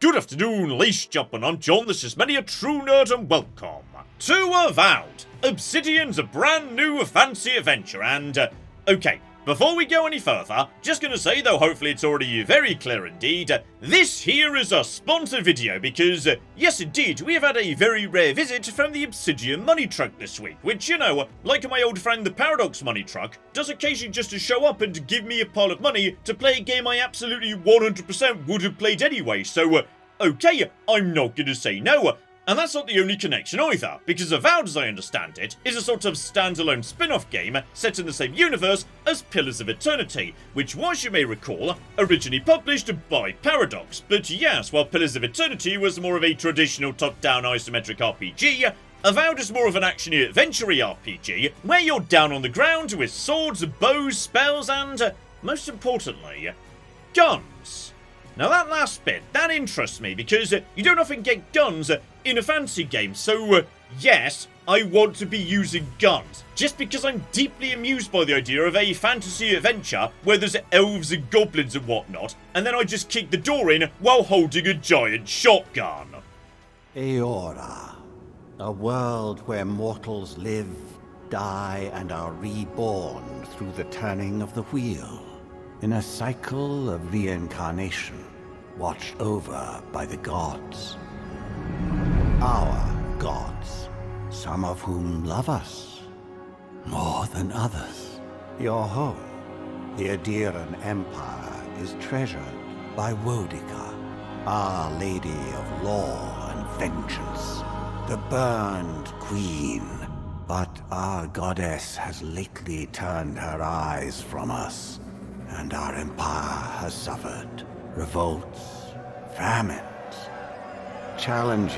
Good afternoon, ladies and gentlemen, I'm John, this is many a true nerd, and welcome to Avowed, Obsidian's brand new fancy adventure, and, okay, before we go any further, just gonna say, though hopefully it's already very clear indeed, this here is a sponsored video because, yes indeed, we have had a very rare visit from the Obsidian money truck this week, which, you know, like my old friend the Paradox money truck, does occasionally just to show up and give me a pile of money to play a game I absolutely 100% would have played anyway, so, okay, I'm not gonna say no. And that's not the only connection either, because Avowed, as I understand it, is a sort of standalone spin-off game set in the same universe as Pillars of Eternity, which was, you may recall, originally published by Paradox. But yes, while Pillars of Eternity was more of a traditional top-down isometric RPG, Avowed is more of an action-y adventure RPG, where you're down on the ground with swords, bows, spells, and, most importantly, guns. Now that last bit, that interests me, because you don't often get guns in a fantasy game, so yes, I want to be using guns, just because I'm deeply amused by the idea of a fantasy adventure where there's elves and goblins and whatnot, and then I just kick the door in while holding a giant shotgun. Eora, a world where mortals live, die, and are reborn through the turning of the wheel, in a cycle of reincarnation, watched over by the gods. Our gods, some of whom love us more than others. Your home, the Adiran Empire, is treasured by Wodica, Our Lady of Law and Vengeance, the burned queen. But our goddess has lately turned her eyes from us, and our empire has suffered revolts, famines, challenges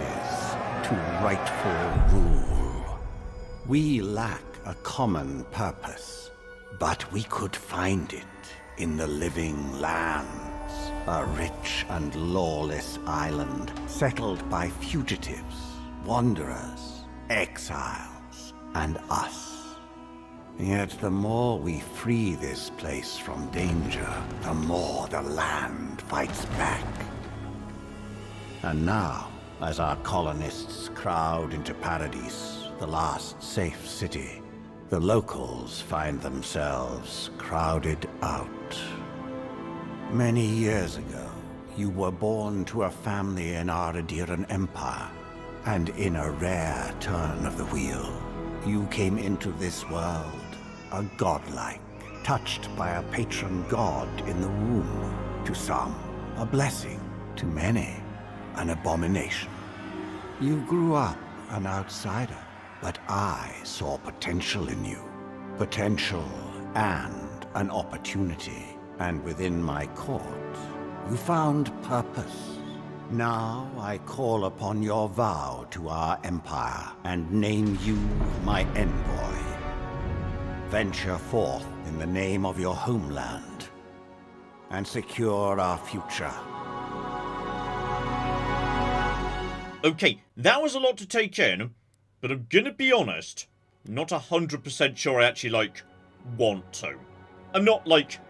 to rightful rule. We lack a common purpose, but we could find it in the living lands, a rich and lawless island settled by fugitives, wanderers, exiles, and us. Yet the more we free this place from danger, the more the land fights back. And now, as our colonists crowd into Paradise, the last safe city, the locals find themselves crowded out. Many years ago, you were born to a family in our Adiran Empire, and in a rare turn of the wheel, you came into this world, a godlike, touched by a patron god in the womb. To some, a blessing. To many, an abomination. You grew up an outsider, but I saw potential in you. Potential and an opportunity. And within my court, you found purpose. Now I call upon your vow to our empire and name you my envoy. Venture forth in the name of your homeland and secure our future. Okay, that was a lot to take in, but I'm gonna be honest, not 100% sure I actually, want to. I'm not,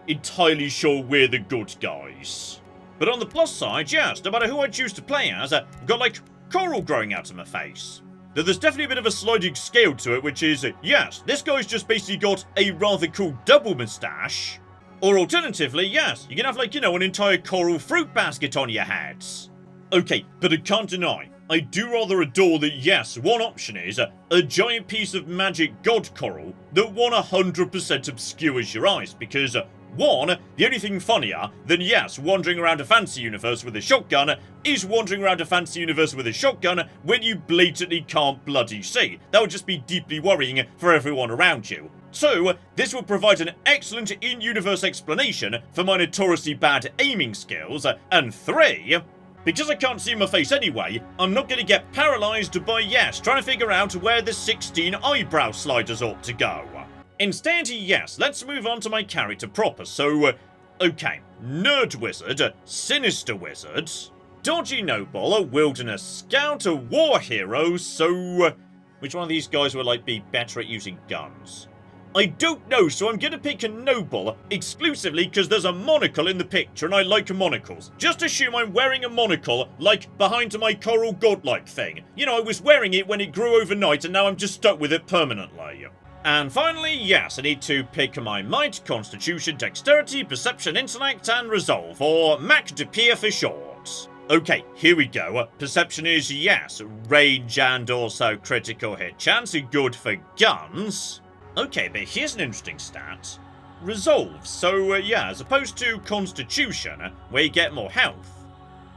entirely sure we're the good guys. But on the plus side, yes, no matter who I choose to play as, I've got, coral growing out of my face. Though there's definitely a bit of a sliding scale to it, which is, yes, this guy's just basically got a rather cool double moustache. Or alternatively, yes, you can have, an entire coral fruit basket on your heads. Okay, but I can't deny, I do rather adore that, yes, one option is a giant piece of magic god coral that 100% obscures your eyes, because, one, the only thing funnier than, yes, wandering around a fantasy universe with a shotgun is wandering around a fantasy universe with a shotgun when you blatantly can't bloody see. That would just be deeply worrying for everyone around you. Two, this will provide an excellent in-universe explanation for my notoriously bad aiming skills. And three, because I can't see my face anyway, I'm not going to get paralysed by, yes, trying to figure out where the 16 eyebrow sliders ought to go. Instead, yes, let's move on to my character proper. So, okay, Nerd Wizard, Sinister Wizard, Dodgy Noble, a Wilderness Scout, a War Hero, so which one of these guys will, be better at using guns? I don't know, so I'm gonna pick a noble, exclusively because there's a monocle in the picture and I like monocles. Just assume I'm wearing a monocle, like behind my coral godlike thing. You know, I was wearing it when it grew overnight and now I'm just stuck with it permanently. And finally, yes, I need to pick my might, constitution, dexterity, perception, intellect, and resolve, or MacDepeer for short. Okay, here we go. Perception is, yes, range and also critical hit chance, good for guns. Okay, but here's an interesting stat. Resolve. So, yeah, as opposed to Constitution, where you get more health,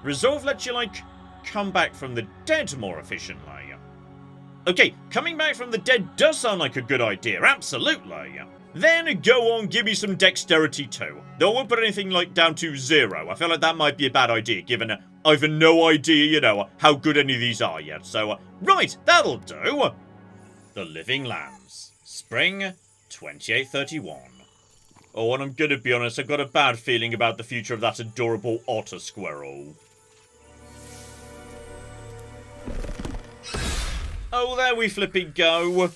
Resolve lets you, like, come back from the dead more efficiently. Okay, coming back from the dead does sound like a good idea, absolutely. Then go on, give me some dexterity too. Though I won't put anything, like, down to 0. I feel like that might be a bad idea, given I've no idea, you know, how good any of these are yet. So, right, that'll do. The Living Lands. Spring 2831. Oh, and I'm gonna be honest, I've got a bad feeling about the future of that adorable otter squirrel. Oh, there we flipping go.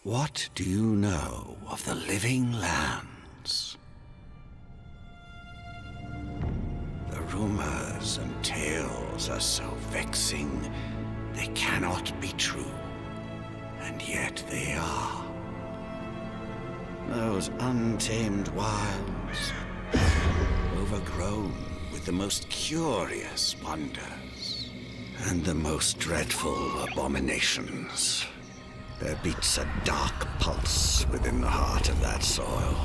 What do you know of the Living Lands? The rumors and tales are so vexing, they cannot be true. And yet they are. Those untamed wilds, overgrown with the most curious wonders and the most dreadful abominations. There beats a dark pulse within the heart of that soil.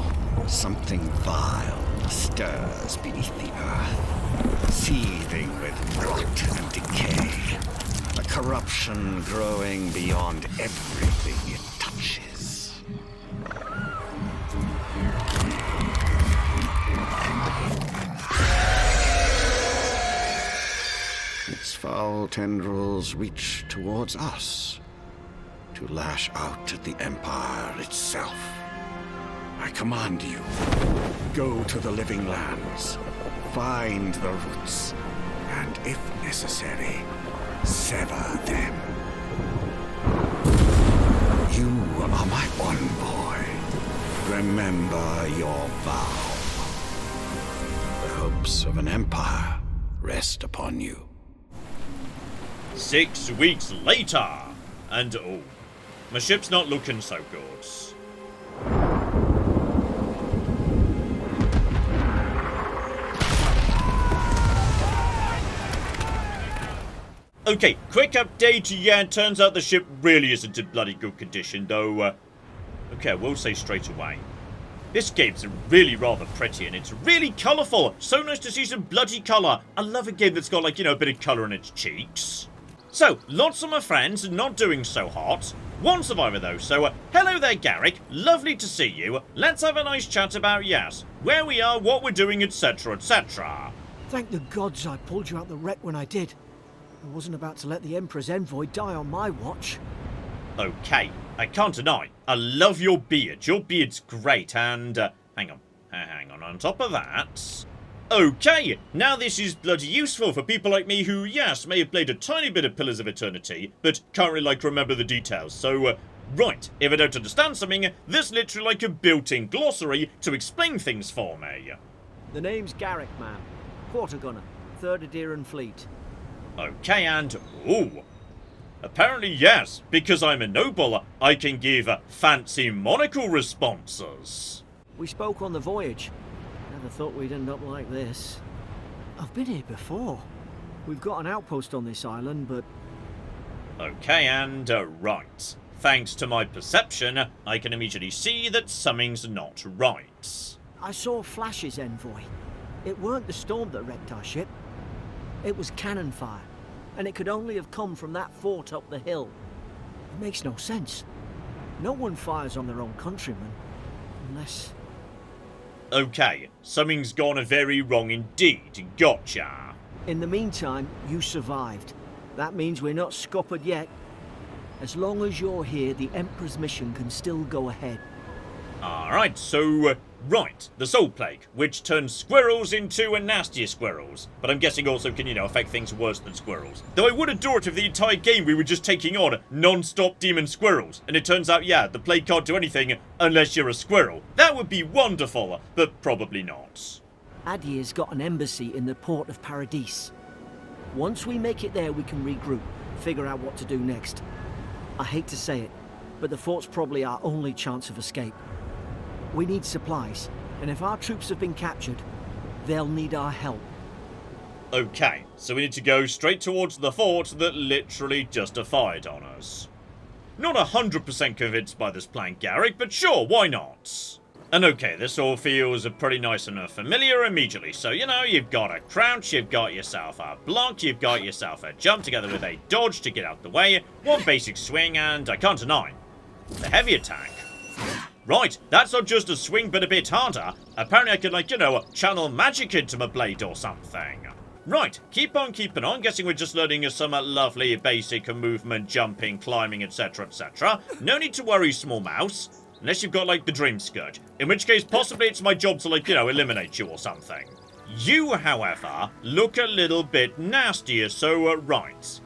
Something vile stirs beneath the earth, seething with rot and decay. A corruption growing beyond everything it touches. Its foul tendrils reach towards us, to lash out at the Empire itself. I command you, go to the Living Lands, find the roots, and if necessary, sever them. You are my one boy. Remember your vow. The hopes of an empire rest upon you. 6 weeks later, and oh, my ship's not looking so good. Okay, quick update. Yeah, it turns out the ship really isn't in bloody good condition, though. Okay, I will say straight away. This game's really rather pretty, and it's really colourful. So nice to see some bloody colour. I love a game that's got, like, you know, a bit of colour in its cheeks. So, lots of my friends not doing so hot. One survivor, though, so hello there, Garrick. Lovely to see you. Let's have a nice chat about, yes, where we are, what we're doing, etc., etc. Thank the gods I pulled you out the wreck when I did. I wasn't about to let the Emperor's envoy die on my watch. Okay, I can't deny, I love your beard. Your beard's great, and, hang on top of that... Okay, now this is bloody useful for people like me who, yes, may have played a tiny bit of Pillars of Eternity, but can't really, like, remember the details, so, right, if I don't understand something, there's literally like a built-in glossary to explain things for me. The name's Garrick, man. Quarter gunner, 3rd Adheran Fleet. Okay, and, ooh, apparently yes, because I'm a noble, I can give fancy monocle responses. We spoke on the voyage. Never thought we'd end up like this. I've been here before. We've got an outpost on this island, but... Okay, and, right. Thanks to my perception, I can immediately see that something's not right. I saw flashes, envoy. It weren't the storm that wrecked our ship. It was cannon fire, and it could only have come from that fort up the hill. It makes no sense. No one fires on their own countrymen, unless... Okay, something's gone very wrong indeed. Gotcha. In the meantime, you survived. That means we're not scuppered yet. As long as you're here, the Emperor's mission can still go ahead. Alright, so Right, the Soul Plague, which turns squirrels into nastier squirrels. But I'm guessing also can, affect things worse than squirrels. Though I would adore it if the entire game we were just taking on non-stop demon squirrels. And it turns out, yeah, the plague can't do anything unless you're a squirrel. That would be wonderful, but probably not. Adir's got an embassy in the port of Paradis. Once we make it there, we can regroup, figure out what to do next. I hate to say it, but the fort's probably our only chance of escape. We need supplies, and if our troops have been captured, they'll need our help. Okay, so we need to go straight towards the fort that literally just fired on us. Not 100% convinced by this plan, Garrick, but sure, why not? And okay, this all feels pretty nice and familiar immediately. So, you've got a crouch, you've got yourself a block, you've got yourself a jump together with a dodge to get out the way, one basic swing, and I can't deny, the heavy attack. Right, that's not just a swing, but a bit harder. Apparently I could, channel magic into my blade or something. Right, keep on keeping on. Guessing we're just learning some lovely basic movement, jumping, climbing, etc, etc. No need to worry, small mouse. Unless you've got, the Dream Scourge. In which case, possibly it's my job to, eliminate you or something. You, however, look a little bit nastier, so, right.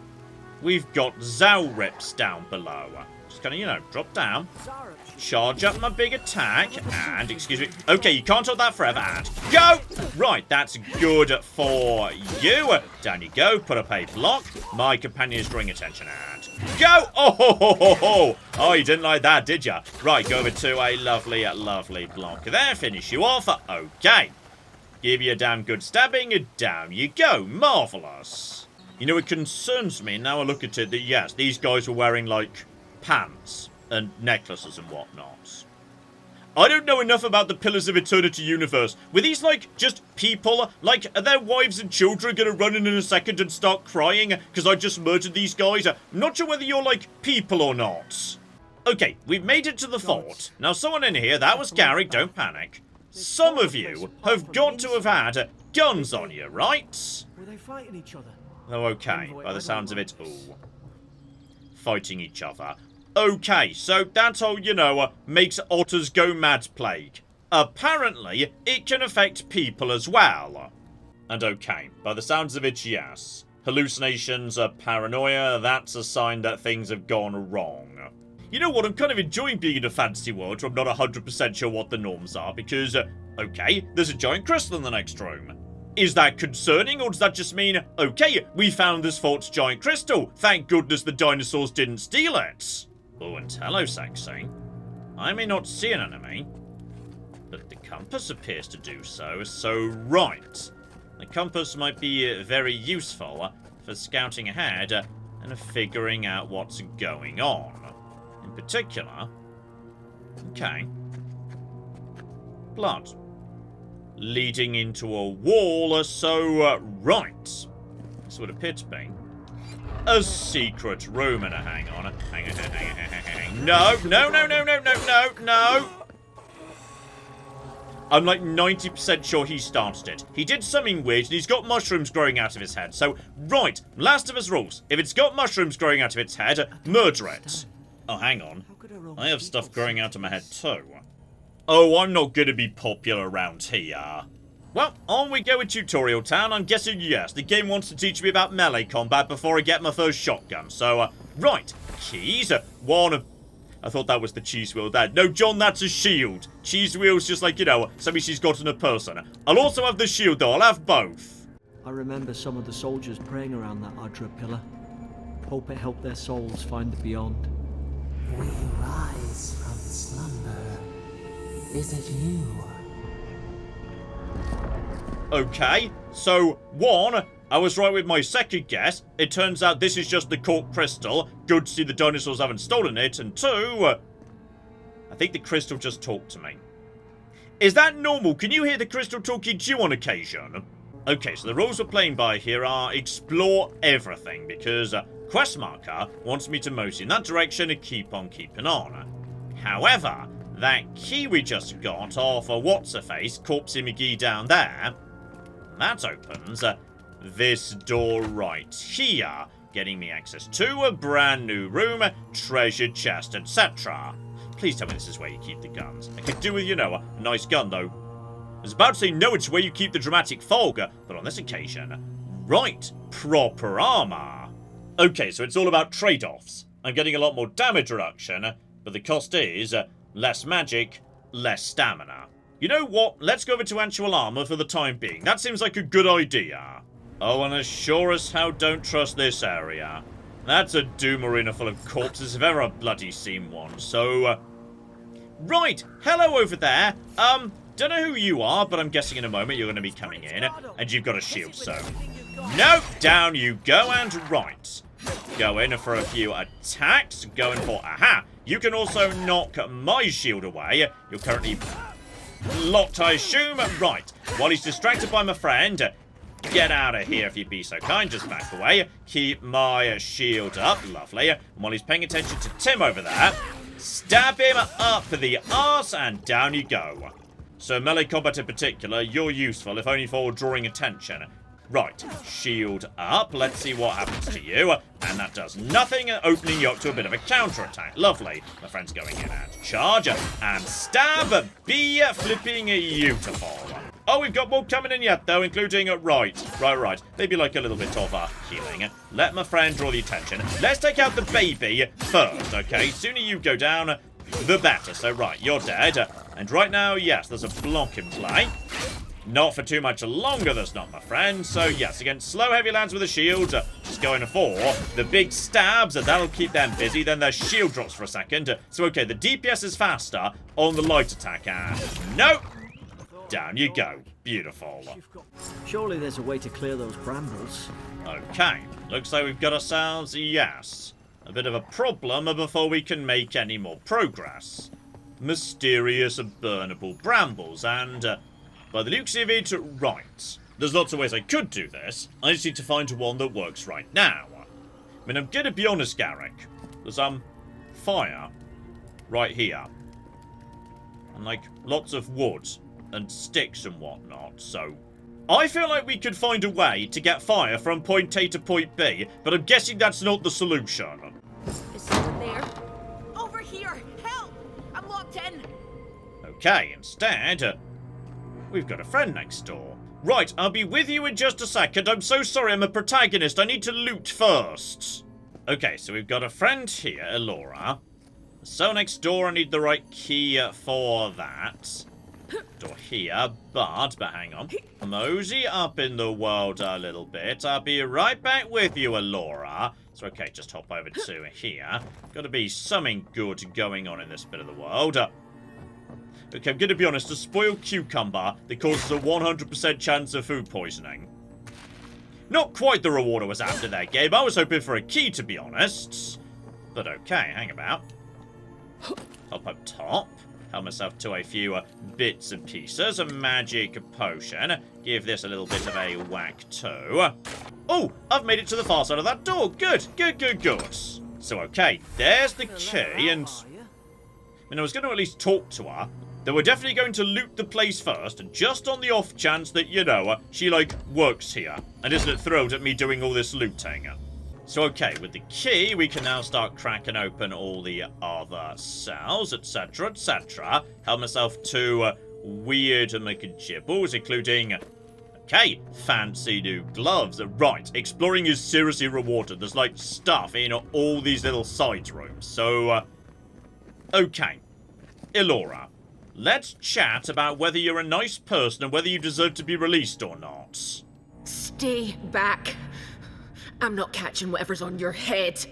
We've got Zaurips down below. Just gonna, drop down. Charge up my big attack, and, excuse me, okay, you can't hold that forever, and go! Right, that's good for you. Down you go, put up a block. My companion is drawing attention, and go! Oh, ho, ho, ho, ho. Oh, you didn't like that, did ya? Right, go over to a lovely, lovely block there, finish you off. Okay. Give you a damn good stabbing, down you go. Marvellous. It concerns me, now I look at it, that yes, these guys were wearing, pants and necklaces and whatnot. I don't know enough about the Pillars of Eternity universe. Were these, just people? Are their wives and children gonna run in a second and start crying because I just murdered these guys? I'm not sure whether you're, people or not. Okay, we've made it to the fort. Now, someone in here, that was Gary, don't panic. Some of you have got to have had guns on you, right? Were they fighting each other? Oh, okay, by the sounds of it, ooh. Fighting each other. Okay, so that's how, makes otters go mad plague. Apparently, it can affect people as well. And okay, by the sounds of it, yes. Hallucinations, paranoia, that's a sign that things have gone wrong. You know what, I'm kind of enjoying being in a fantasy world where I'm not 100% sure what the norms are, because, okay, there's a giant crystal in the next room. Is that concerning, or does that just mean, okay, we found this fort's giant crystal, thank goodness the dinosaurs didn't steal it? Oh, and hello, sexy. I may not see an enemy, but the compass appears to do so, so right. The compass might be very useful for scouting ahead and figuring out what's going on. In particular, okay, blood. Leading into a wall, so, right. This would appear to be a secret room, and hang on. No. I'm 90% sure he started it. He did something weird, and he's got mushrooms growing out of his head. So, right, Last of Us rules. If it's got mushrooms growing out of its head, murder it. Oh, hang on. I have stuff growing out of my head too. Oh, I'm not gonna be popular around here. Well, on we go with Tutorial Town. I'm guessing, yes, the game wants to teach me about melee combat before I get my first shotgun. So, right, keys, one. I thought that was the cheese wheel there. No, John, that's a shield. Cheese wheel's just like, something she's got in a person. I'll also have the shield, though. I'll have both. I remember some of the soldiers praying around that Adra pillar. Hope it helped their souls find the beyond. We rise from slumber. Is it you? Okay, so, one, I was right with my second guess. It turns out this is just the cork crystal. Good to see the dinosaurs haven't stolen it. And two, I think the crystal just talked to me. Is that normal? Can you hear the crystal talking to you on occasion? Okay, so the rules we're playing by here are explore everything, because quest marker wants me to move in that direction and keep on keeping on. However, that key we just got off what's-her-face, Corpsey McGee down there, that opens this door right here, getting me access to a brand new room, treasure chest, etc. Please tell me this is where you keep the guns. I could do with, you know, a nice gun, though. I was about to say no, it's where you keep the dramatic fog, but on this occasion, right, proper armor. Okay, so it's all about trade-offs. I'm getting a lot more damage reduction, but the cost is less magic, less stamina. You know what? Let's go over to actual armor for the time being. That seems like a good idea. Oh, and as sure as hell don't trust this area. That's a doom arena full of corpses if ever I've bloody seen one. So, right, hello over there. Don't know who you are, but I'm guessing in a moment you're going to be coming in, and you've got a shield, so... Nope, down you go, and right. Go in for a few attacks, going for... Aha! You can also knock my shield away. You're currently locked, I assume. Right, while he's distracted by my friend... Get out of here if you'd be so kind. Just back away. Keep my shield up. Lovely. And while he's paying attention to Tim over there, stab him up the arse and down you go. So melee combat in particular, you're useful, if only for drawing attention. Right, shield up. Let's see what happens to you. And that does nothing, opening you up to a bit of a counterattack. Lovely. My friend's going in and charge. And stab. Be flipping beautiful. Oh, we've got more coming in yet, though, including... Right. Maybe like a little bit of healing. Let my friend draw the attention. Let's take out the baby first, okay? Sooner you go down, the better. So, right, you're dead. And right now, yes, there's a block in play. Not for too much longer, there's not, my friend. So, yes, against slow, heavy lands with a shield, just going for the big stabs, and that'll keep them busy. Then their shield drops for a second. So, okay, the DPS is faster on the light attack, and nope. Down you go. Beautiful. Surely there's a way to clear those brambles. Okay. Looks like we've got ourselves, yes, a bit of a problem before we can make any more progress. Mysterious burnable brambles, and by the looks of it, right. There's lots of ways I could do this. I just need to find one that works right now. I mean, I'm gonna be honest, Garrick. There's, fire right here. And, like, lots of wood and sticks and whatnot, so... I feel like we could find a way to get fire from point A to point B, but I'm guessing that's not the solution. Is someone there? Over here! Help! I'm locked in! Okay, instead, we've got a friend next door. Right, I'll be with you in just a second. I'm so sorry, I'm a protagonist. I need to loot first. Okay, so we've got a friend here, Elora. So next door, I need the right key for that. Door here, but hang on. Mosey up in the world a little bit. I'll be right back with you, Elora. So, okay, just hop over to here. Gotta be something good going on in this bit of the world. Okay, I'm gonna be honest. A spoiled cucumber that causes a 100% chance of food poisoning. Not quite the reward I was after there, Gabe. I was hoping for a key, to be honest. But okay, hang about. Hop up top. Help myself to a few bits and pieces. A magic potion. Give this a little bit of a whack too. Oh, I've made it to the far side of that door. Good. So, okay, there's the key, and... I mean, I was going to at least talk to her. Then we're definitely going to loot the place first, just on the off chance that, you know, she, like, works here and isn't thrilled at me doing all this looting. So, okay, with the key, we can now start cracking open all the other cells, etc., etc. Help myself to weird McGibbles, including, okay, fancy new gloves. Right, exploring is seriously rewarded. There's, like, stuff in all these little side rooms. So, okay, Elora, let's chat about whether you're a nice person and whether you deserve to be released or not. Stay back. I'm not catching whatever's on your head.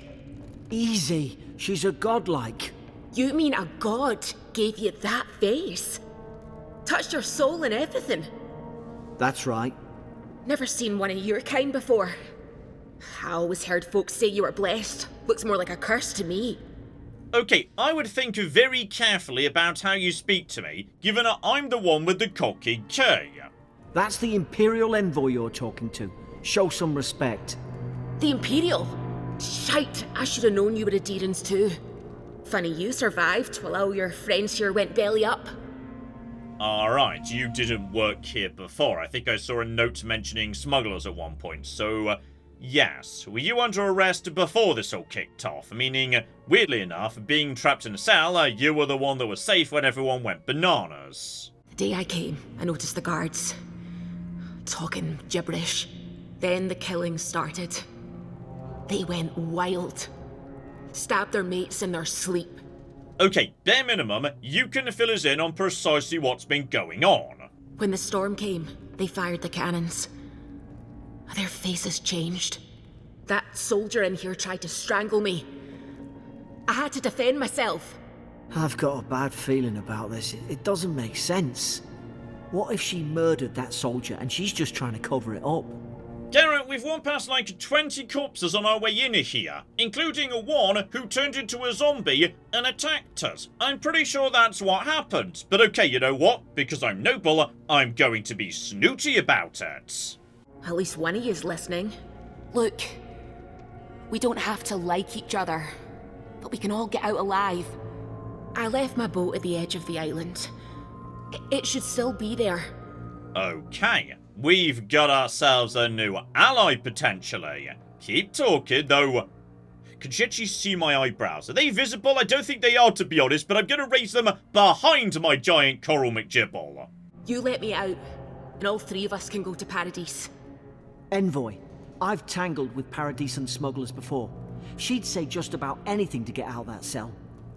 Easy. She's a godlike. You mean a god gave you that face? Touched your soul and everything? That's right. Never seen one of your kind before. I always heard folks say you were blessed. Looks more like a curse to me. Okay, I would think very carefully about how you speak to me, given that I'm the one with the cocky key. That's the Imperial envoy you're talking to. Show some respect. The Imperial? Shite, I should have known you were a Deerans too. Funny you survived while all your friends here went belly up. Alright, you didn't work here before. I think I saw a note mentioning smugglers at one point, so Yes, were you under arrest before this all kicked off? Meaning, weirdly enough, being trapped in a cell, you were the one that was safe when everyone went bananas. The day I came, I noticed the guards talking gibberish. Then the killing started. They went wild. Stabbed their mates in their sleep. Okay, bare minimum, you can fill us in on precisely what's been going on. When the storm came, they fired the cannons. Their faces changed. That soldier in here tried to strangle me. I had to defend myself. I've got a bad feeling about this. It doesn't make sense. What if she murdered that soldier and she's just trying to cover it up? Garrett, we've walked past like 20 corpses on our way in here, including one who turned into a zombie and attacked us. I'm pretty sure that's what happened. But okay, you know what? Because I'm noble, I'm going to be snooty about it. At least one of you's listening. Look, we don't have to like each other, but we can all get out alive. I left my boat at the edge of the island. It should still be there. Okay, we've got ourselves a new ally, potentially. Keep talking, though. Can she actually see my eyebrows? Are they visible? I don't think they are, to be honest, but I'm going to raise them behind my giant coral McGibble. You let me out, and all three of us can go to Paradise. Envoy, I've tangled with Paradisian smugglers before. She'd say just about anything to get out of that cell.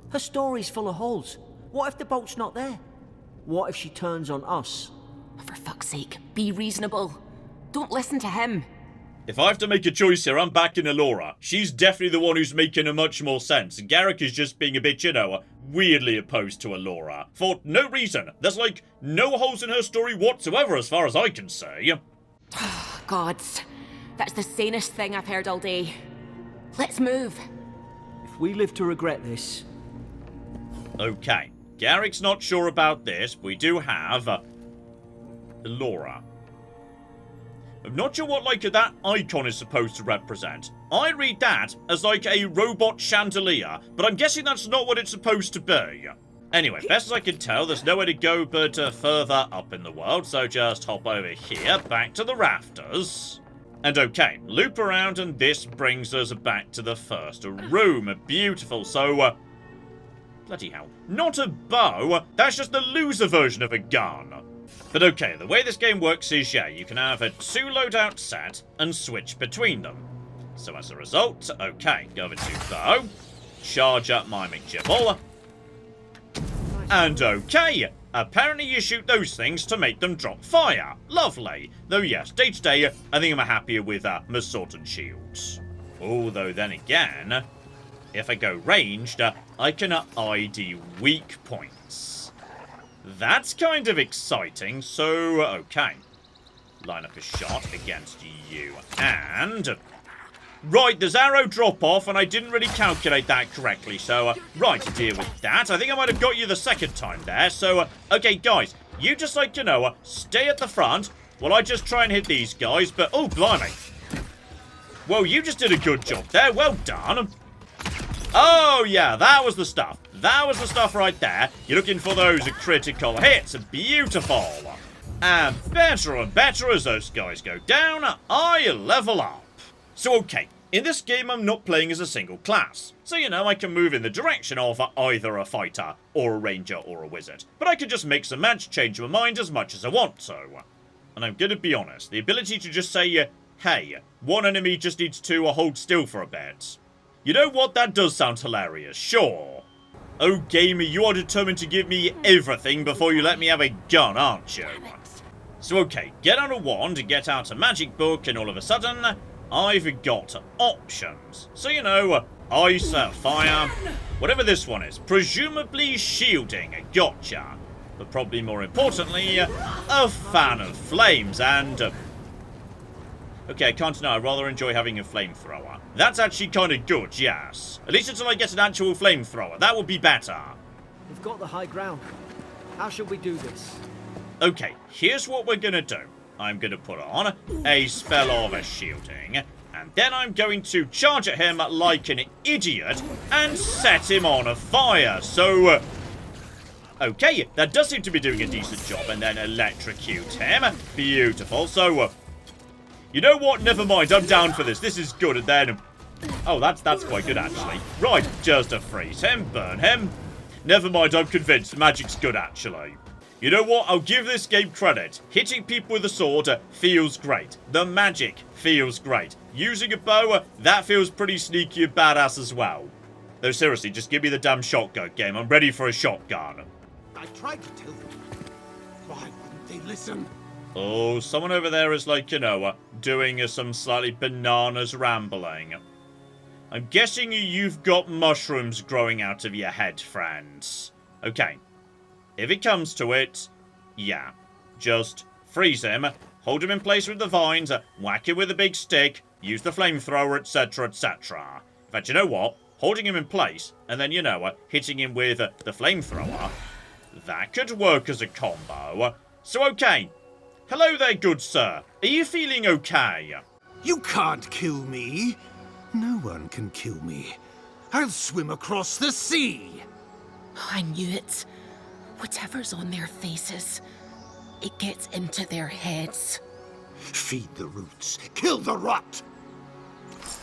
Her story's full of holes. What if the boat's not there? What if she turns on us? For fuck's sake, be reasonable. Don't listen to him. If I have to make a choice here, I'm backing Alora. She's definitely the one who's making much more sense. Garrick is just being a bit, you know, weirdly opposed to Alora. For no reason. There's like no holes in her story whatsoever as far as I can say. Gods, that's the sanest thing I've heard all day. Let's move. If we live to regret this... Okay, Garrick's not sure about this, but we do have... Alora. I'm not sure what, like, that icon is supposed to represent. I read that as, like, a robot chandelier, but I'm guessing that's not what it's supposed to be. Anyway, best as I can tell, there's nowhere to go but further up in the world, so just hop over here, back to the rafters. And okay, loop around, and this brings us back to the first room. Beautiful, so... bloody hell. Not a bow, that's just the loser version of a gun. But okay, the way this game works is, yeah, you can have a 2 loadout set and switch between them. So as a result, okay, go over to bow, charge up my McGibble, and okay, apparently you shoot those things to make them drop fire. Lovely. Though yes, day to day, I think I'm happier with my sword and shields. Although then again, if I go ranged, I can ID weak points. That's kind of exciting, so okay. Line up a shot against you, and... right, there's arrow drop off, and I didn't really calculate that correctly, so, right, to deal with that. I think I might have got you the second time there, so, okay, guys, you just, like, you know, stay at the front, while I just try and hit these guys, but, oh, blimey. Well, you just did a good job there, well done. Oh, yeah, that was the stuff. That was the stuff right there. You're looking for those critical hits. Beautiful. And better as those guys go down, I level up. So, okay, in this game I'm not playing as a single class. So, you know, I can move in the direction of either a fighter, or a ranger, or a wizard. But I can just mix and match, change my mind as much as I want to. And I'm gonna be honest, the ability to just say, hey, one enemy just needs to hold still for a bit. You know what, that does sound hilarious, sure. Oh, gamer, you are determined to give me everything before you let me have a gun, aren't you? So, okay, get out a wand, get out a magic book, and all of a sudden, I've got options. So, you know, ice, fire, whatever this one is. Presumably shielding, gotcha. But probably more importantly, a fan of flames, and... okay, I can't deny, I rather enjoy having a flamethrower. That's actually kind of good, yes. At least until I get an actual flamethrower. That would be better. We've got the high ground. How should we do this? Okay, here's what we're gonna do. I'm gonna put on a spell of shielding, and then I'm going to charge at him like an idiot and set him on fire. So, okay, that does seem to be doing a decent job, and then electrocute him. Beautiful. So, You know what? Never mind. I'm down for this. This is good. And then... Oh, that's quite good, actually. Right, just to freeze him, burn him. Never mind, I'm convinced. Magic's good, actually. You know what? I'll give this game credit. Hitting people with a sword feels great. The magic feels great. Using a bow, that feels pretty sneaky and badass as well. Though seriously, just give me the damn shotgun game. I'm ready for a shotgun. I tried to tell them. Why wouldn't they listen? Oh, someone over there is like, you know, doing some slightly bananas rambling. I'm guessing you've got mushrooms growing out of your head, friends. Okay. If it comes to it, yeah. Just freeze him, hold him in place with the vines, whack him with a big stick, use the flamethrower, etc, etc. In fact, you know what? Holding him in place, and then, you know, hitting him with the flamethrower, that could work as a combo. So, okay. Hello there, good sir. Are you feeling okay? You can't kill me. No one can kill me. I'll swim across the sea. I knew it. Whatever's on their faces, it gets into their heads. Feed the roots. Kill the rot.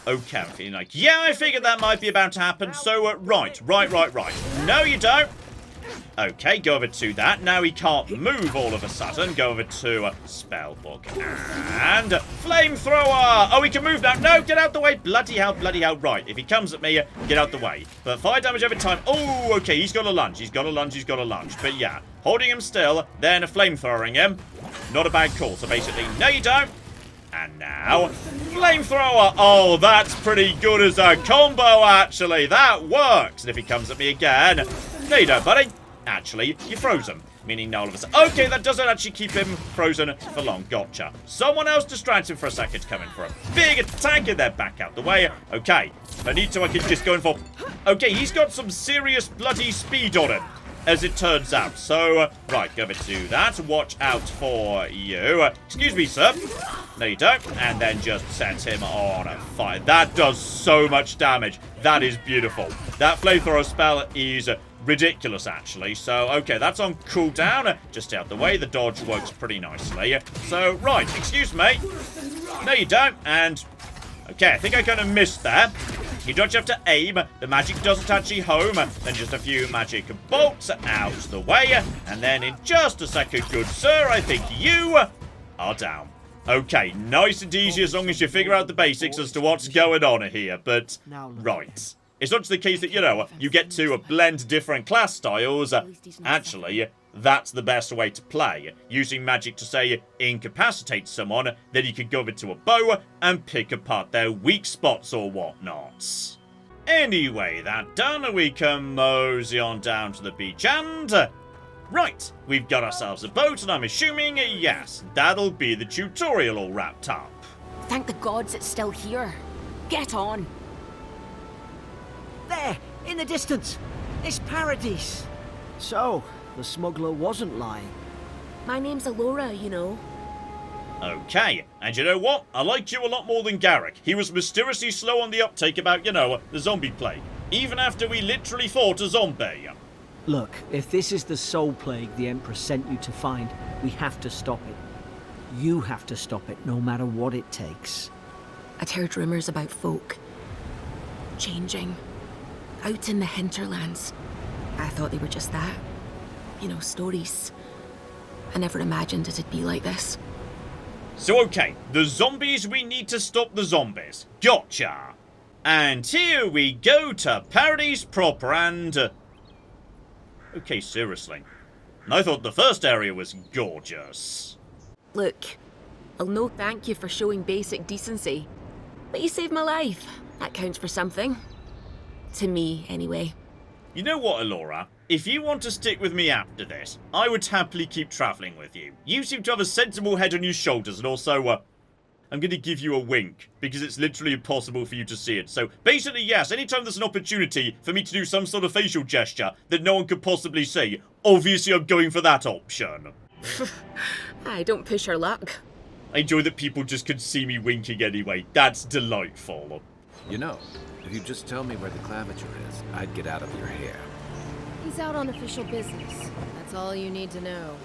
Okay, I'm feeling like, yeah, I figured that might be about to happen, so, right. No, you don't. Okay, go over to that. Now he can't move all of a sudden. Go over to Spellbook. And Flamethrower! Oh, he can move now. No, get out the way. Bloody hell. Right, if he comes at me, get out the way. But 5 damage over time. Oh, okay, he's got a lunge. But yeah, holding him still, then Flamethrowering him. Not a bad call. So basically, no, you don't. And now, Flamethrower! Oh, that's pretty good as a combo, actually. That works. And if he comes at me again, no, you don't, buddy. Actually, you froze him. Meaning now all of a sudden... Okay, that doesn't actually keep him frozen for long. Gotcha. Someone else distracts him for a second, coming for a big attack, and then back out the way. Okay, if I need to, I can just go in for... Okay, he's got some serious bloody speed on him, as it turns out. So, right, go over to that. Watch out for you. Excuse me, sir. No, you don't. And then just set him on fire. That does so much damage. That is beautiful. That flamethrower spell is ridiculous, actually. So, okay, that's on cooldown. Just stay out the way. The dodge works pretty nicely. So, right, excuse me. No, you don't. And, okay, I think I kind of missed there. You don't have to aim. The magic doesn't actually home. Then just a few magic bolts out the way. And then in just a second, good sir, I think you are down. Okay, nice and easy as long as you figure out the basics as to what's going on here. But, right. It's not just the case that, you know, you get to blend different class styles. Actually, that's the best way to play. Using magic to, say, incapacitate someone, then you can go over to a bow and pick apart their weak spots or whatnot. Anyway, that done, we can mosey on down to the beach and... Right, we've got ourselves a boat, and I'm assuming, yes, that'll be the tutorial all wrapped up. Thank the gods it's still here. Get on. There, in the distance. It's Paradise. So, the smuggler wasn't lying. My name's Alora, you know. Okay, and you know what? I like you a lot more than Garrick. He was mysteriously slow on the uptake about, you know, the zombie plague. Even after we literally fought a zombie. Look, if this is the soul plague the Emperor sent you to find, we have to stop it. You have to stop it, no matter what it takes. I'd heard rumours about folk changing out in the hinterlands. I thought they were just that. You know, stories. I never imagined it'd be like this. So okay, the zombies, we need to stop the zombies. Gotcha. And here we go to Paradise proper and... Okay, seriously. I thought the first area was gorgeous. Look, I'll no thank you for showing basic decency. But you saved my life. That counts for something. To me, anyway. You know what, Alora? If you want to stick with me after this, I would happily keep travelling with you. You seem to have a sensible head on your shoulders, and also, I'm going to give you a wink, because it's literally impossible for you to see it. So, basically, yes, anytime there's an opportunity for me to do some sort of facial gesture that no one could possibly see, obviously I'm going for that option. I don't push her luck. I enjoy that people just can see me winking anyway. That's delightful. You know, if you just tell me where the claviture is, I'd get out of your hair. He's out on official business. That's all you need to know.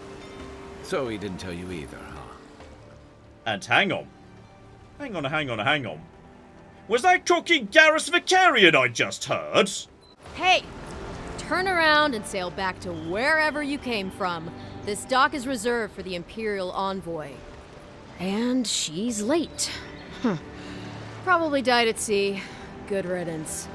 So he didn't tell you either, huh? And hang on. Hang on. Was that cooking Garrus Vicarian I just heard? Hey! Turn around and sail back to wherever you came from. This dock is reserved for the Imperial Envoy. And she's late. Probably died at sea. Good riddance.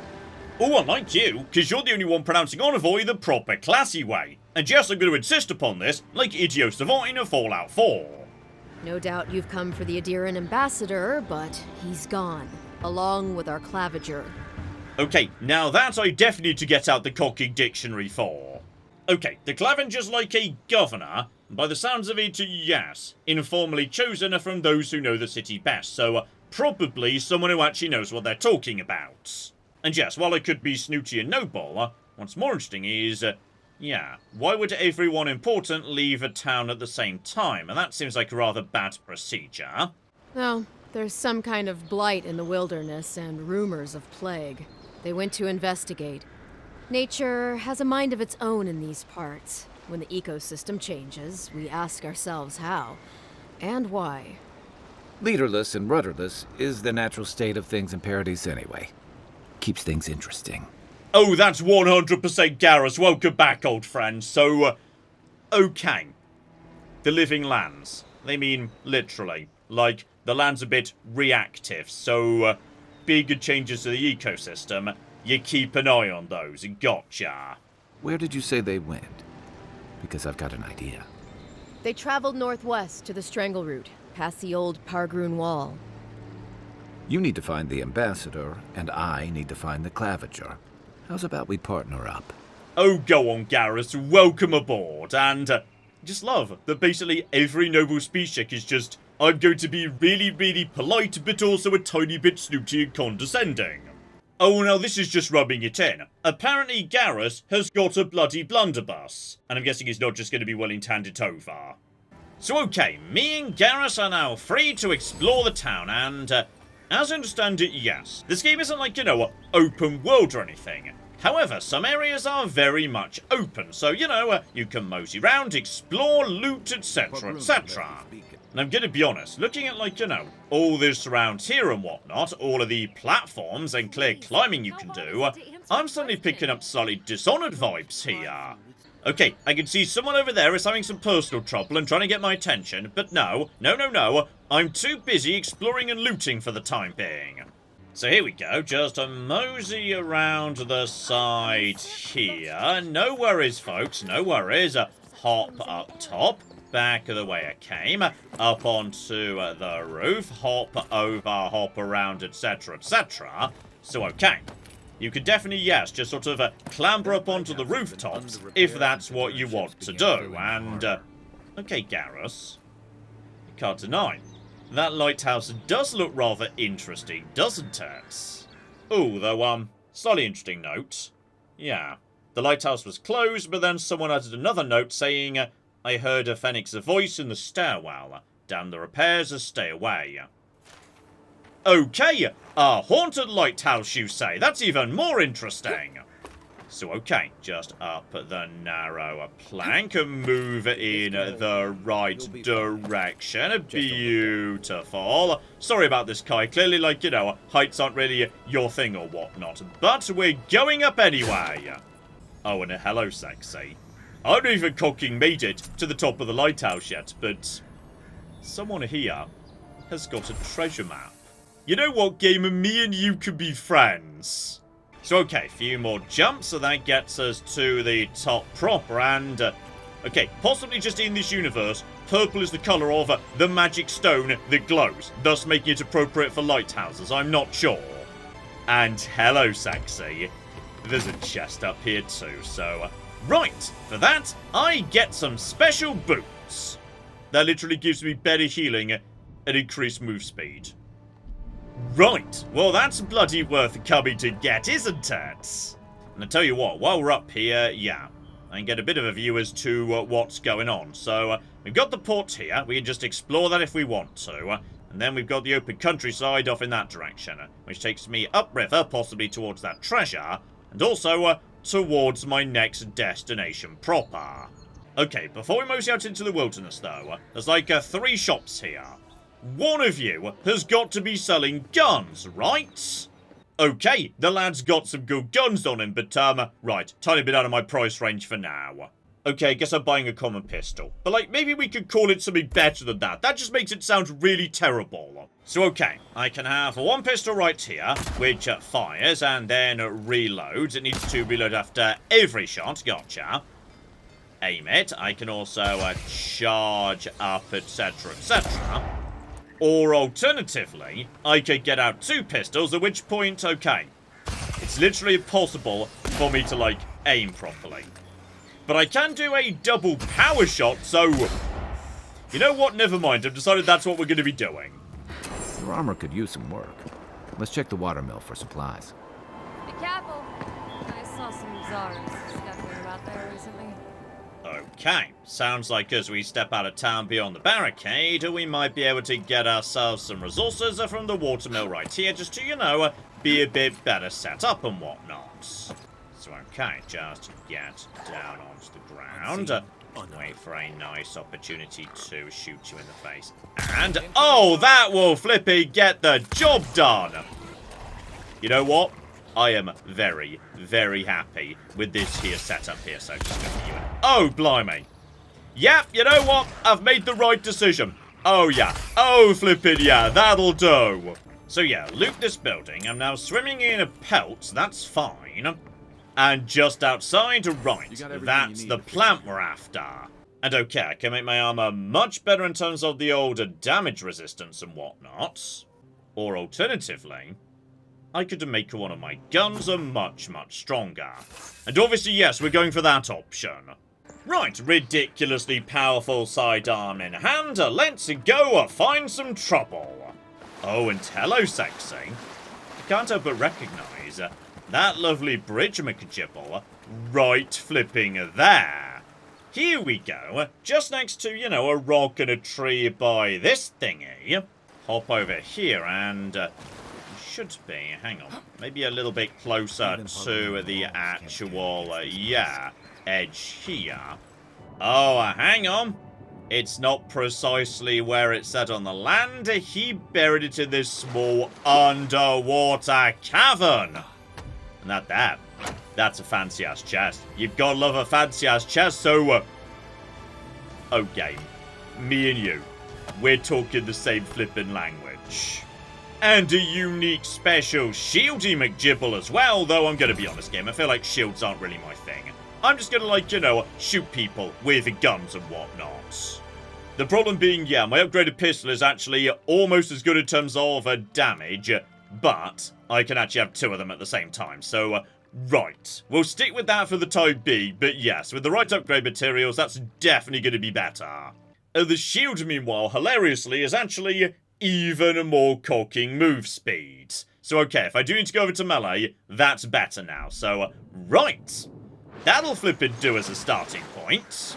Oh, unlike you, because you're the only one pronouncing envoy the proper classy way. And yes, I'm going to insist upon this, like Idio Savant in a Fallout 4. No doubt you've come for the Adiran ambassador, but he's gone, along with our claviger. Okay, now that I definitely need to get out the cocking dictionary for. Okay, the clavenger's like a governor, by the sounds of it, yes, informally chosen from those who know the city best, so probably someone who actually knows what they're talking about. And yes, while I could be snooty and noble, what's more interesting is, yeah, why would everyone important leave a town at the same time? And that seems like a rather bad procedure. No, there's some kind of blight in the wilderness and rumors of plague. They went to investigate. Nature has a mind of its own in these parts. When the ecosystem changes, we ask ourselves how and why. Leaderless and rudderless is the natural state of things in Paradise anyway. Keeps things interesting. Oh, that's 100% Garrus. Welcome back, old friend. So, okay. The living lands. They mean literally. Like, the land's a bit reactive, so bigger changes to the ecosystem, you keep an eye on those. Gotcha. Where did you say they went? Because I've got an idea. They traveled northwest to the Strangle Route, past the old Pargroon Wall. You need to find the ambassador, and I need to find the claviger. How's about we partner up? Oh, go on, Garrus. Welcome aboard. And just love that basically every noble speech check is just, I'm going to be really, really polite, but also a tiny bit snooty and condescending. Oh, now this is just rubbing it in. Apparently Garrus has got a bloody blunderbuss. And I'm guessing he's not just going to be willing to hand it over. So okay, me and Garrus are now free to explore the town and, as I understand it, yes. This game isn't like, open world or anything. However, some areas are very much open, so, you can mosey round, explore, loot, etc, etc. And I'm gonna be honest, looking at, all this around here and whatnot, all of the platforms and clear climbing you can do, I'm suddenly picking up slightly Dishonored vibes here. Okay, I can see someone over there is having some personal trouble and trying to get my attention, but no, I'm too busy exploring and looting for the time being. So here we go, just a mosey around the side here. No worries, folks, no worries. Hop up top, back of the way I came, up onto the roof, hop over, hop around, etc, etc. So okay. You could definitely, yes, just sort of clamber up onto the rooftops if that's what you want to do. And, okay, Garrus, you can't deny, that lighthouse does look rather interesting, doesn't it? Oh, though, slightly interesting note. Yeah, the lighthouse was closed, but then someone added another note saying, I heard a Phoenix's voice in the stairwell. Damn the repairs, stay away. Okay, a haunted lighthouse, you say? That's even more interesting. So, okay, just up the narrow plank and move in the right direction. Beautiful. Sorry about this, Kai. Clearly, heights aren't really your thing or whatnot. But we're going up anyway. Oh, and hello, sexy. I haven't even cocking made it to the top of the lighthouse yet, but someone here has got a treasure map. You know what, gamer? Me and you can be friends. So, okay, a few more jumps, so that gets us to the top proper, and, okay, possibly just in this universe, purple is the colour of the magic stone that glows, thus making it appropriate for lighthouses, I'm not sure. And hello, sexy. There's a chest up here too, so, right, for that, I get some special boots. That literally gives me better healing and increased move speed. Right, well that's bloody worth coming to get, isn't it? And I tell you what, while we're up here, yeah, I can get a bit of a view as to what's going on. So, we've got the port here, we can just explore that if we want to. And then we've got the open countryside off in that direction, which takes me upriver, possibly towards that treasure, and also towards my next destination proper. Okay, before we mosey out into the wilderness though, there's like 3 shops here. one of you has got to be selling guns, right? Okay, the lad's got some good guns on him, but, right, tiny bit out of my price range for now. Okay, I guess I'm buying a common pistol. But, like, maybe we could call it something better than that. That just makes it sound really terrible. So, okay, I can have one pistol right here, which fires and then reloads. It needs to reload after every shot. Gotcha. Aim it. I can also charge up, etc., etc. Or alternatively, I could get out two pistols, at which point, okay, it's literally impossible for me to, like, aim properly. But I can do a double power shot, so... You know what? Never mind. I've decided that's what we're going to be doing. Your armor could use some work. Let's check the watermill for supplies. Be careful. I saw some Zars scuttling about there recently. Okay. Sounds like as we step out of town beyond the barricade, we might be able to get ourselves some resources from the watermill right here, just to, you know, be a bit better set up and whatnot. So, okay, just get down onto the ground. Wait for a nice opportunity to shoot you in the face. And, oh, that will flippy get the job done! You know what? I am very, very happy with this here setup here, so just going to you in. Oh, blimey. Yep, you know what? I've made the right decision. Oh, yeah. Oh, flippin' yeah, that'll do. So, yeah, loot this building. I'm now swimming in a pelt. That's fine. And just outside, right, that's the plant we're after. And okay, I can make my armor much better in terms of the older damage resistance and whatnot. Or alternatively, I could make one of my guns much, much stronger. And obviously, yes, we're going for that option. Right, ridiculously powerful sidearm in hand, let's go find some trouble. Oh, and hello, sexy. I can't help but recognise that lovely bridge McGibble right flipping there. Here we go, just next to, you know, a rock and a tree by this thingy. Hop over here and should be, hang on, maybe a little bit closer to the actual, yeah, edge here. Oh, hang on. It's not precisely where it said on the land. He buried it in this small underwater cavern. And that's a fancy-ass chest. You've got to love a fancy-ass chest, so... okay, me and you, we're talking the same flippin' language. And a unique special shieldy McGibble as well, though I'm going to be honest, game, I feel like shields aren't really my thing. I'm just going to, like, you know, shoot people with guns and whatnot. The problem being, yeah, my upgraded pistol is actually almost as good in terms of damage, but I can actually have two of them at the same time, so, right. We'll stick with that for the time being, but yes, with the right upgrade materials, that's definitely going to be better. The shield, meanwhile, hilariously, is actually even more cocking move speed. So, okay, if I do need to go over to melee, that's better now, so, right. That'll flippin' do as a starting point.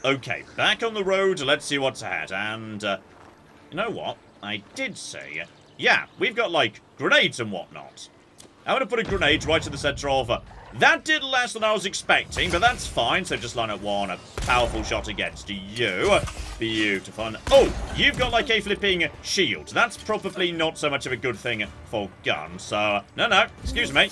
Okay, back on the road, let's see what's ahead, and, you know what? I did say... yeah, we've got, like, grenades and whatnot. I'm going to put a grenade right in the center of... that did less than I was expecting, but that's fine. So just line up one, a powerful shot against you. Beautiful. And, oh, you've got, like, a flipping shield. That's probably not so much of a good thing for guns. So, no, excuse me.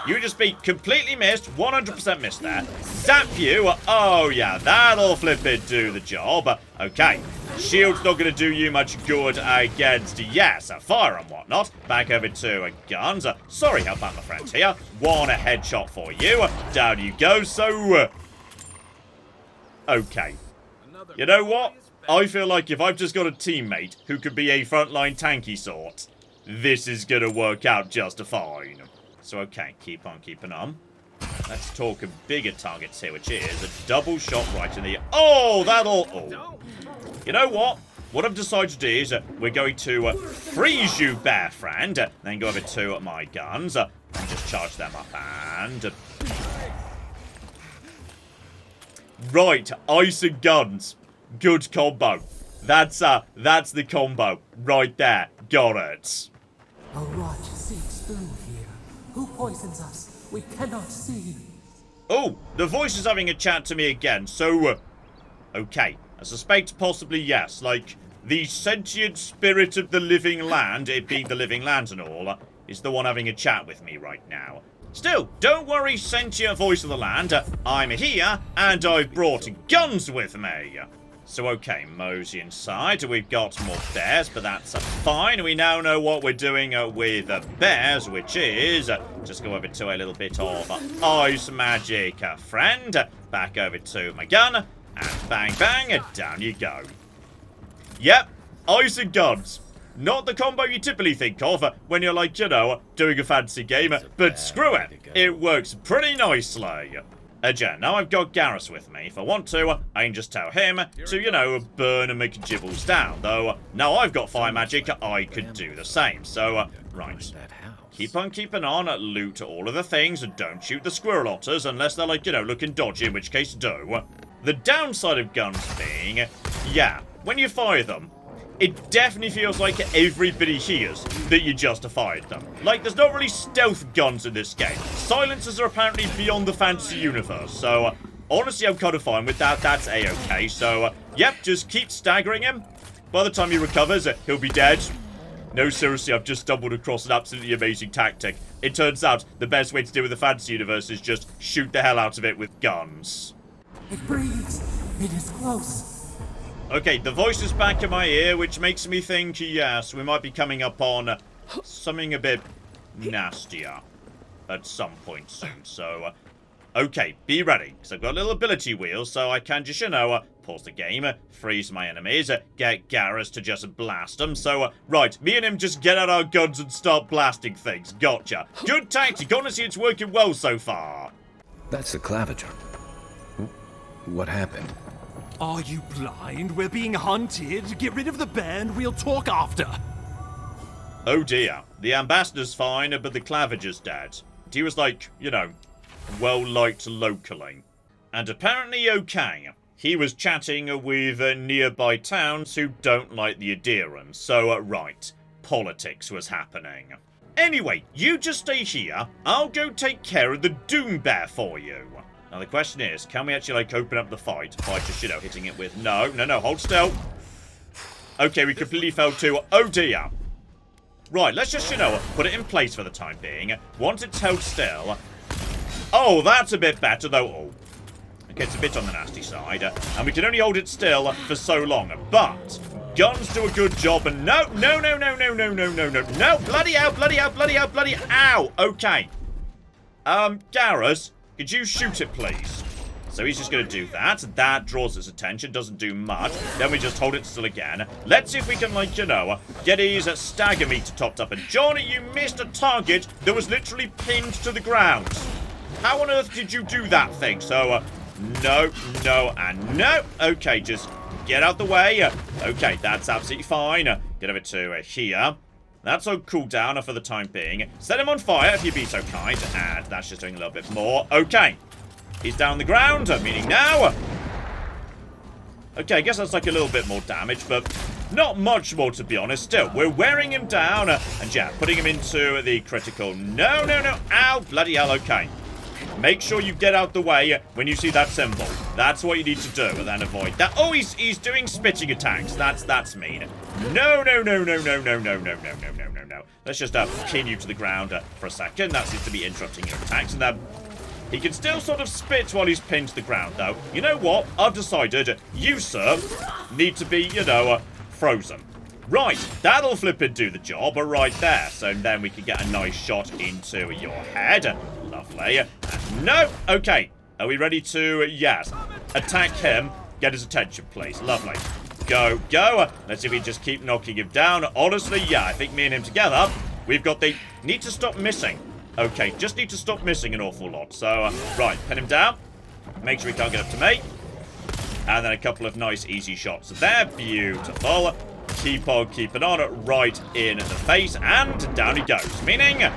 You just be completely missed, 100% missed there. Zap you. Oh, yeah, that'll flipping do the job. Okay. Shield's not going to do you much good against, yes, a fire and whatnot. Back over to guns. Sorry, help out my friend here. One headshot for you. Down you go. So, okay. You know what? I feel like if I've just got a teammate who could be a frontline tanky sort, this is going to work out just fine. So, okay, keep on keeping on. Let's talk of bigger targets here, which is a double shot right in the... oh, that'll... oh. You know what? What I've decided to do is we're going to freeze you, bear friend. Then go over to my guns and just charge them up and... right, ice and guns. Good combo. That's the combo right there. Got it. A rot seeps through here. Who poisons us? We cannot see. Oh, the voice is having a chat to me again, so... okay, I suspect possibly yes, like, the sentient spirit of the living land, it being the living land and all, is the one having a chat with me right now. Still, don't worry, sentient voice of the land. I'm here, and I've brought guns with me. So, okay, mosey inside. We've got more bears, but that's fine. We now know what we're doing with bears, which is just go over to a little bit of ice magic, friend. Back over to my gun, and bang, bang, down you go. Yep, ice and guns. Not the combo you typically think of when you're, like, you know, doing a fancy game, but screw it. It works pretty nicely. Again, now I've got Garrus with me. If I want to, I can just tell him to, you know, burn and McGibbles down. Though, now I've got fire magic, I could do the same. So, right. Keep on keeping on, loot all of the things, and don't shoot the squirrel otters unless they're, like, you know, looking dodgy, in which case do. The downside of guns being, yeah, when you fire them, it definitely feels like everybody hears that you justified them. Like, there's not really stealth guns in this game. Silencers are apparently beyond the fantasy universe. So, honestly, I'm kind of fine with that. That's a-okay. So, yep, just keep staggering him. By the time he recovers, he'll be dead. No, seriously, I've just stumbled across an absolutely amazing tactic. It turns out the best way to deal with the fantasy universe is just shoot the hell out of it with guns. It breathes. It is close. Okay, the voice is back in my ear, which makes me think, yes, we might be coming up on something a bit nastier at some point soon. So, okay, be ready, because I've got a little ability wheel, so I can just, you know, pause the game, freeze my enemies, get Garrus to just blast them. So, right, me and him just get out our guns and start blasting things. Gotcha. Good tactic. Honestly, it's working well so far. That's the claviger. What happened? Are you blind? We're being hunted. Get rid of the bear and we'll talk after. Oh dear. The ambassador's fine, but the claviger's dead. He was like, you know, well-liked locally. And apparently okay. He was chatting with nearby towns who don't like the adherents. So, right, politics was happening. Anyway, you just stay here. I'll go take care of the Doom Bear for you. Now, the question is, can we actually, like, open up the fight by just, you know, hitting it with... No, hold still. Okay, we completely failed too. Oh, dear. Right, let's just, you know, put it in place for the time being. Once it's held still... Oh, that's a bit better, though. Oh. Okay, it's a bit on the nasty side. And we can only hold it still for so long. But guns do a good job. And no. No, bloody ow. Okay. Garrus... Could you shoot it, please? So he's just going to do that. That draws its attention. Doesn't do much. Then we just hold it still again. Let's see if we can, like, you know, get his stagger meter topped up. And John, you missed a target that was literally pinned to the ground. How on earth did you do that thing? So, no, and no. Okay, just get out the way. Okay, that's absolutely fine. Get over to here. That's on cooldown for the time being. Set him on fire if you'd be so kind. And that's just doing a little bit more. Okay. He's down the ground, meaning now. Okay, I guess that's like a little bit more damage, but not much more, to be honest. Still, we're wearing him down. And yeah, putting him into the critical. No. Ow, bloody hell, okay. Make sure you get out the way when you see that symbol. That's what you need to do, and then avoid that. Oh, he's doing spitting attacks. That's mean. No. Let's just pin you to the ground for a second. That seems to be interrupting your attacks. And then he can still sort of spit while he's pinned to the ground, though. You know what? I've decided you, sir, need to be, you know, frozen. Right, that'll flip and do the job right there. So then we can get a nice shot into your head. Lovely. And no. Okay. Are we ready to, yes, attack him? Get his attention, please. Lovely. Go. Let's see if we just keep knocking him down. Honestly, yeah, I think me and him together, we've got the... Need to stop missing. Okay, just need to stop missing an awful lot. So, right, pin him down. Make sure he can't get up to me. And then a couple of nice, easy shots there. Beautiful. Keep on keeping on right in the face. And down he goes. Meaning...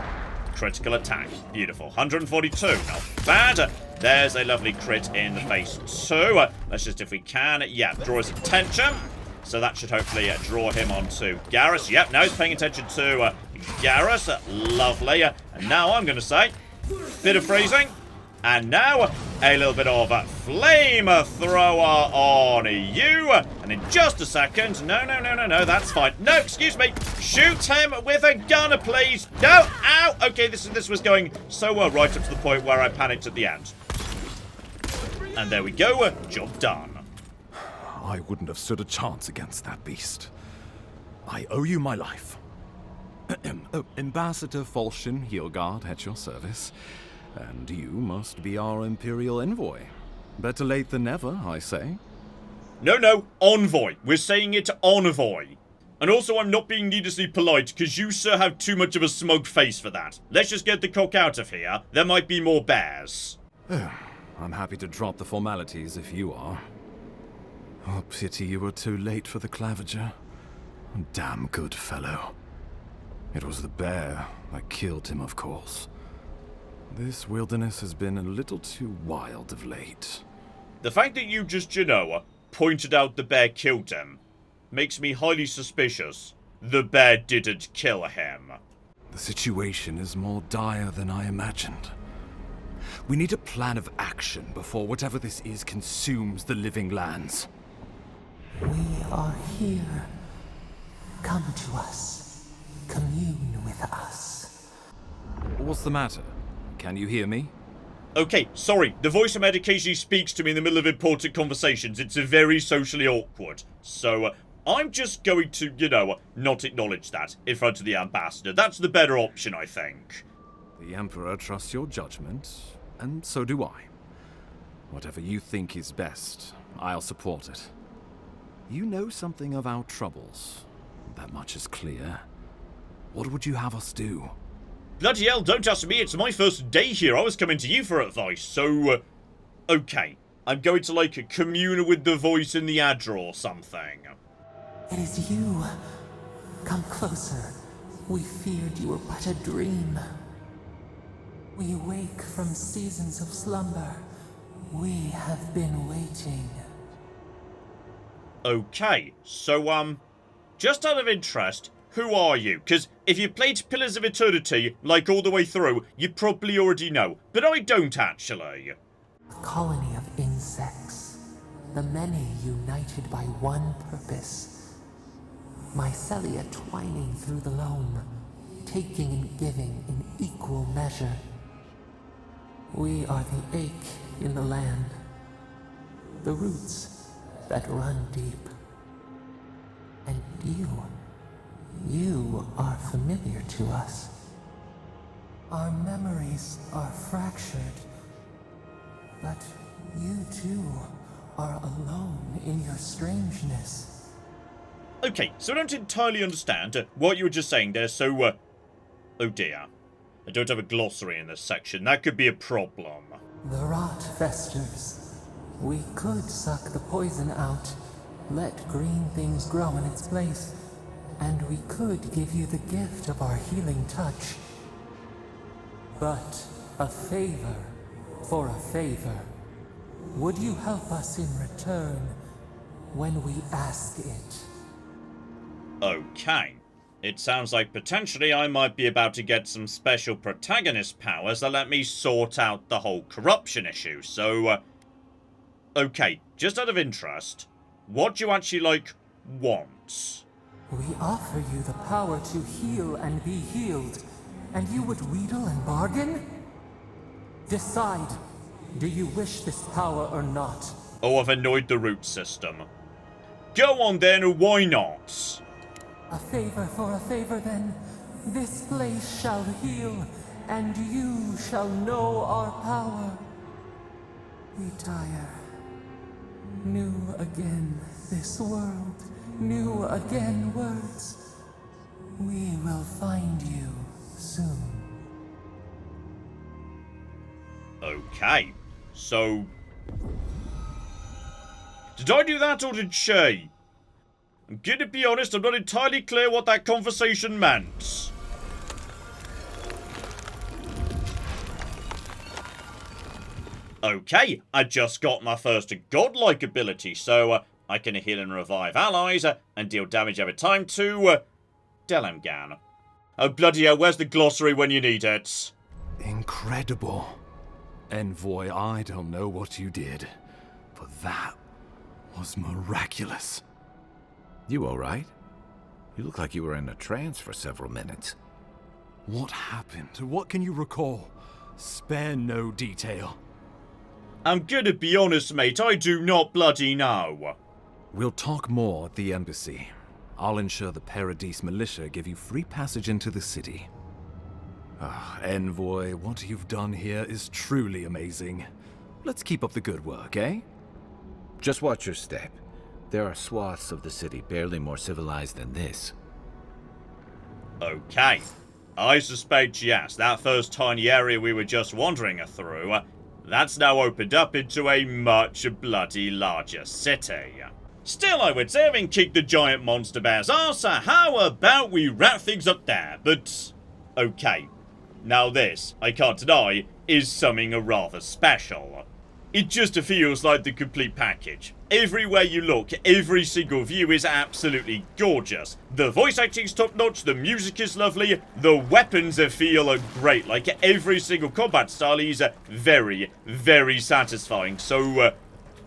critical attack. Beautiful. 142. Not bad. There's a lovely crit in the face too. Let's just, if we can, yeah, draw his attention. So that should hopefully draw him onto Garrus. Yep, now he's paying attention to Garrus. Lovely. And now I'm going to say, bit of freezing. And now, a little bit of a flamethrower on you. And in just a second, no, that's fine. No, excuse me. Shoot him with a gun, please. No, ow. Okay, this was going so well right up to the point where I panicked at the end. And there we go. Job done. I wouldn't have stood a chance against that beast. I owe you my life. Ambassador Falchion Heelguard at your service. And you must be our Imperial envoy. Better late than never, I say. No, envoy. We're saying it envoy. And also, I'm not being needlessly polite, because you, sir, have too much of a smug face for that. Let's just get the cock out of here. There might be more bears. I'm happy to drop the formalities if you are. Oh, pity you were too late for the claviger. Damn good fellow. It was the bear that killed him, of course. This wilderness has been a little too wild of late. The fact that you just, pointed out the bear killed him makes me highly suspicious. The bear didn't kill him. The situation is more dire than I imagined. We need a plan of action before whatever this is consumes the living lands. We are here. Come to us. Commune with us. What's the matter? Can you hear me? Okay, sorry. The voice of occasionally speaks to me in the middle of important conversations. It's very socially awkward. So, I'm just going to, not acknowledge that in front of the ambassador. That's the better option, I think. The Emperor trusts your judgment, and so do I. Whatever you think is best, I'll support it. You know something of our troubles. That much is clear. What would you have us do? Bloody hell, don't ask me. It's my first day here. I was coming to you for advice, so... okay. I'm going to, commune with the voice in the Adra or something. It is you. Come closer. We feared you were but a dream. We wake from seasons of slumber. We have been waiting. Okay, so, just out of interest, who are you? Because if you played Pillars of Eternity, all the way through, you probably already know. But I don't, actually. A colony of insects. The many united by one purpose. Mycelia twining through the loam, taking and giving in equal measure. We are the ache in the land. The roots that run deep. And you are familiar to us. Our memories are fractured, but you too are alone in your strangeness. Okay, so I don't entirely understand what you were just saying there, so, oh dear. I don't have a glossary in this section. That could be a problem. The rot festers. We could suck the poison out, let green things grow in its place, and we could give you the gift of our healing touch. But a favor for a favor. Would you help us in return when we ask it? Okay. It sounds like potentially I might be about to get some special protagonist powers that let me sort out the whole corruption issue, so, okay, just out of interest, what do you actually, want? We offer you the power to heal and be healed, and you would wheedle and bargain? Decide, do you wish this power or not? Oh, I've annoyed the root system. Go on then, why not? A favor for a favor then. This place shall heal, and you shall know our power. We tire. New again this world, new again words. We will find you soon. Okay, so... did I do that or did she? I'm gonna be honest, I'm not entirely clear what that conversation meant. Okay, I just got my first godlike ability, so I can heal and revive allies and deal damage every time to Envoy, I don't know what you did, but that was miraculous. You all right? You look like you were in a trance for several minutes. What happened? What can you recall? Spare no detail. I'm gonna be honest, mate, I do not bloody know. We'll talk more at the embassy. I'll ensure the Paradise militia give you free passage into the city. Envoy, what you've done here is truly amazing. Let's keep up the good work, eh? Just watch your step. There are swaths of the city barely more civilized than this. Okay. I suspect, yes, that first tiny area we were just wandering through, that's now opened up into a much bloody larger city. Still, I would say, having kicked the giant monster bear's arse, how about we wrap things up there? But, okay. Now this, I can't deny, is something rather special. It just feels like the complete package. Everywhere you look, every single view is absolutely gorgeous. The voice acting's top notch, the music is lovely, the weapons feel great. Like every single combat style is very, very satisfying. So,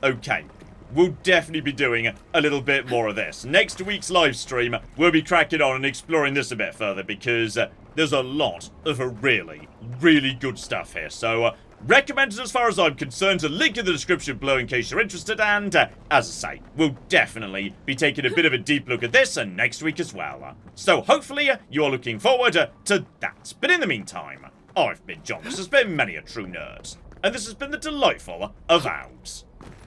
okay. We'll definitely be doing a little bit more of this. Next week's live stream, we'll be cracking on and exploring this a bit further because there's a lot of really, really good stuff here. So, recommended as far as I'm concerned. A link in the description below in case you're interested. And, as I say, we'll definitely be taking a bit of a deep look at this next week as well. So, hopefully, you're looking forward to that. But in the meantime, I've been John. This has been Many a True Nerd. And this has been the delightful Avowed.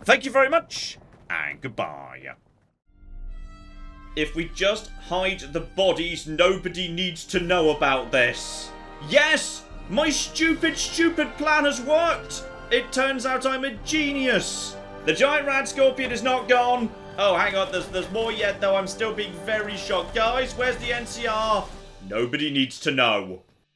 Thank you very much, and goodbye. If we just hide the bodies, nobody needs to know about this. Yes! My stupid plan has worked! It turns out I'm a genius! The giant rat scorpion is not gone! Oh, hang on, there's more yet, though. I'm still being very shocked. Guys, where's the NCR? Nobody needs to know.